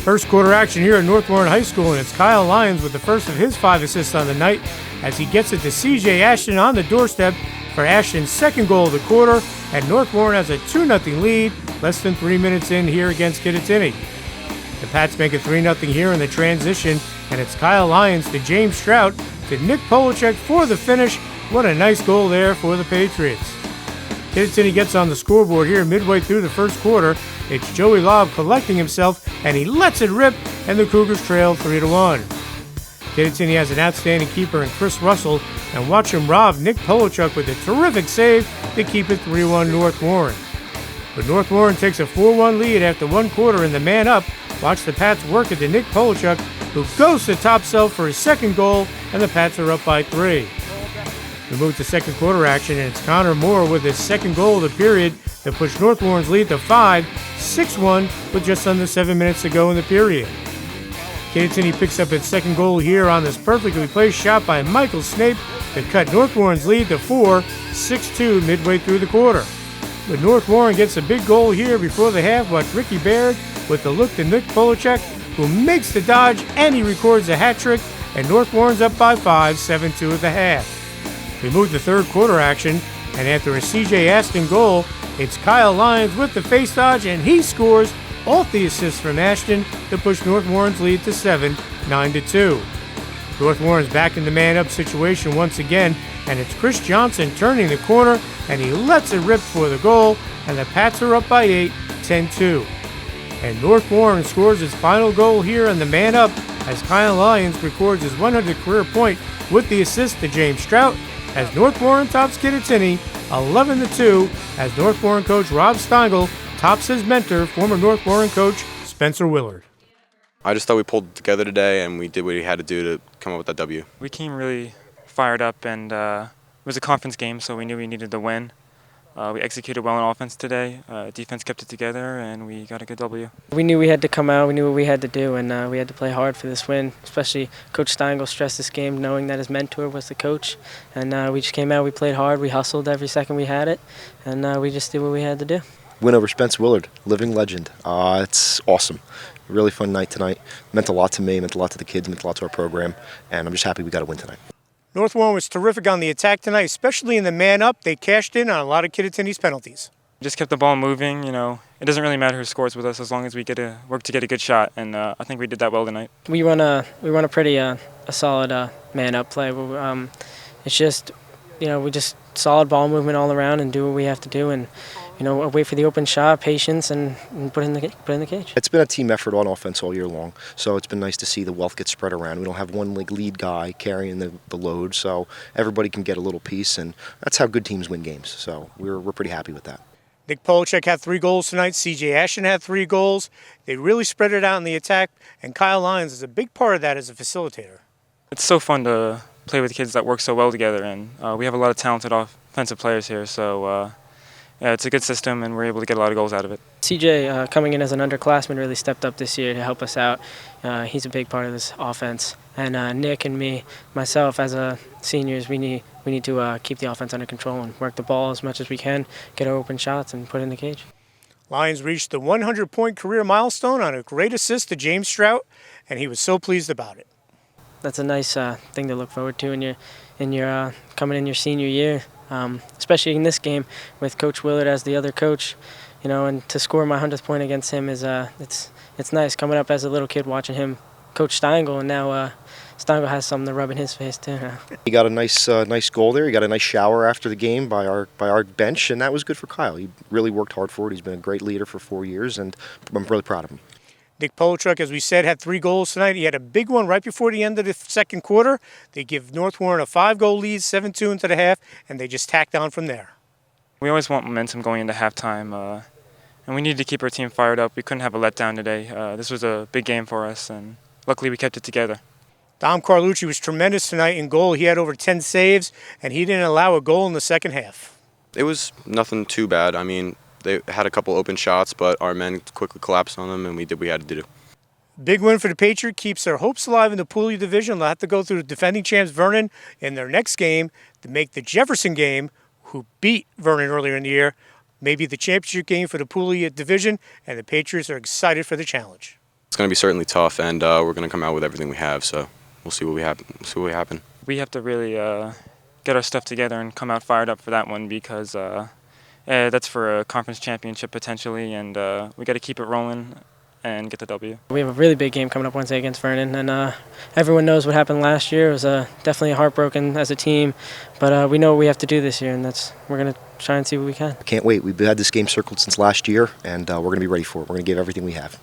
First quarter action here at North Warren High School, and it's Kyle Lyons with the first of his 5 assists on the night as he gets it to C.J. Ashton on the doorstep for Ashton's second goal of the quarter, and North Warren has a 2-0 lead less than 3 minutes in here against Kittatinny. The Pats make it 3-0 here in the transition, and it's Kyle Lyons to James Strout to Nick Polachek for the finish. What a nice goal there for the Patriots. Kittatinny gets on the scoreboard here midway through the first quarter. It's Joey Lobb collecting himself, and he lets it rip, and the Cougars trail 3-1. Kittatinny has an outstanding keeper in Chris Russell, and watch him rob Nick Polachek with a terrific save to keep it 3-1 North Warren. But North Warren takes a 4-1 lead after 1 quarter in the man-up. Watch the Pats work it to Nick Polachek, who goes to top shelf for his second goal, and the Pats are up by 3. We move to second quarter action, and it's Connor Moore with his second goal of the period to push North Warren's lead to 6-1 with just under 7 minutes to go in the period. Kittatinny picks up its second goal here on this perfectly placed shot by Michael Snape to cut North Warren's lead to 6-2 midway through the quarter. But North Warren gets a big goal here before the half. Watch Ricky Baird with the look to Nick Polachek, who makes the dodge, and he records a hat trick, and North Warren's up by 5, 7-2 at the half. We move to third quarter action, and after a C.J. Ashton goal, it's Kyle Lyons with the face dodge, and he scores all the assists from Ashton to push North Warren's lead to 7, 9-2. North Warren's back in the man-up situation once again, and it's Chris Johnson turning the corner, and he lets it rip for the goal, and the Pats are up by 8, 10-2. And North Warren scores his final goal here in the man-up as Kyle Lyons records his 100th career point with the assist to James Strout, as North Warren tops Kittatinny 11-2, as North Warren coach Rob Steingel tops his mentor, former North Warren coach Spencer Willard. I just thought we pulled together today and we did what we had to do to come up with that W. We came really fired up, and it was a conference game, so we knew we needed to win. We executed well on offense today. Defense kept it together, and we got a good W. We knew we had to come out. We knew what we had to do, and we had to play hard for this win. Especially Coach Steingel stressed this game, knowing that his mentor was the coach. And we just came out. We played hard. We hustled every second we had it, and we just did what we had to do. Win over Spence Willard, living legend. It's awesome. Really fun night tonight. Meant a lot to me, meant a lot to the kids, meant a lot to our program, and I'm just happy we got a win tonight. North Warren was terrific on the attack tonight, especially in the man-up. They cashed in on a lot of Kittatinny's penalties. Just kept the ball moving. It doesn't really matter who scores with us as long as we get to work to get a good shot, and I think we did that well tonight. We run a pretty a solid man-up play. It's just we just solid ball movement all around and do what we have to do, and wait for the open shot, patience, and put it in the cage. It's been a team effort on offense all year long, so it's been nice to see the wealth get spread around. We don't have one lead guy carrying the load, so everybody can get a little piece, and that's how good teams win games. So we're pretty happy with that. Nick Polachek had 3 goals tonight. C.J. Ashton had 3 goals. They really spread it out in the attack, and Kyle Lyons is a big part of that as a facilitator. It's so fun to play with kids that work so well together, and we have a lot of talented offensive players here, so yeah, it's a good system, and we're able to get a lot of goals out of it. CJ, coming in as an underclassman, really stepped up this year to help us out. He's a big part of this offense. And Nick and myself, as seniors, we need to keep the offense under control and work the ball as much as we can, get our open shots, and put it in the cage. Lions reached the 100-point career milestone on a great assist to James Strout, and he was so pleased about it. That's a nice thing to look forward to in your coming in your senior year. Especially in this game with Coach Willard as the other coach, and to score my 100th point against him is it's nice coming up as a little kid watching him coach Steingel, and now Steingel has something to rub in his face too. He got a nice goal there. He got a nice shower after the game by our bench, and that was good for Kyle. He really worked hard for it. He's been a great leader for 4 years, and I'm really proud of him. Nick Polachek, as we said, had 3 goals tonight. He had a big one right before the end of the second quarter. They give North Warren a 5-goal lead, 7-2 into the half, and they just tacked on from there. We always want momentum going into halftime, and we needed to keep our team fired up. We couldn't have a letdown today. This was a big game for us, and luckily we kept it together. Dom Carlucci was tremendous tonight in goal. He had over 10 saves, and he didn't allow a goal in the second half. It was nothing too bad. I mean, they had a couple open shots, but our men quickly collapsed on them, and we did what we had to do. Big win for the Patriots, keeps their hopes alive in the Pooley division. They'll have to go through defending champs Vernon in their next game to make the Jefferson game, who beat Vernon earlier in the year, maybe the championship game for the Pooley division, and the Patriots are excited for the challenge. it's going to be certainly tough, and we're going to come out with everything we have. So we'll see what we have. See what happen. We have to really get our stuff together and come out fired up for that one because that's for a conference championship potentially, and we got to keep it rolling and get the W. We have a really big game coming up Wednesday against Vernon, and everyone knows what happened last year. It was definitely heartbroken as a team, but we know what we have to do this year, and we're going to try and see what we can. Can't wait. We've had this game circled since last year, and we're going to be ready for it. We're going to give everything we have.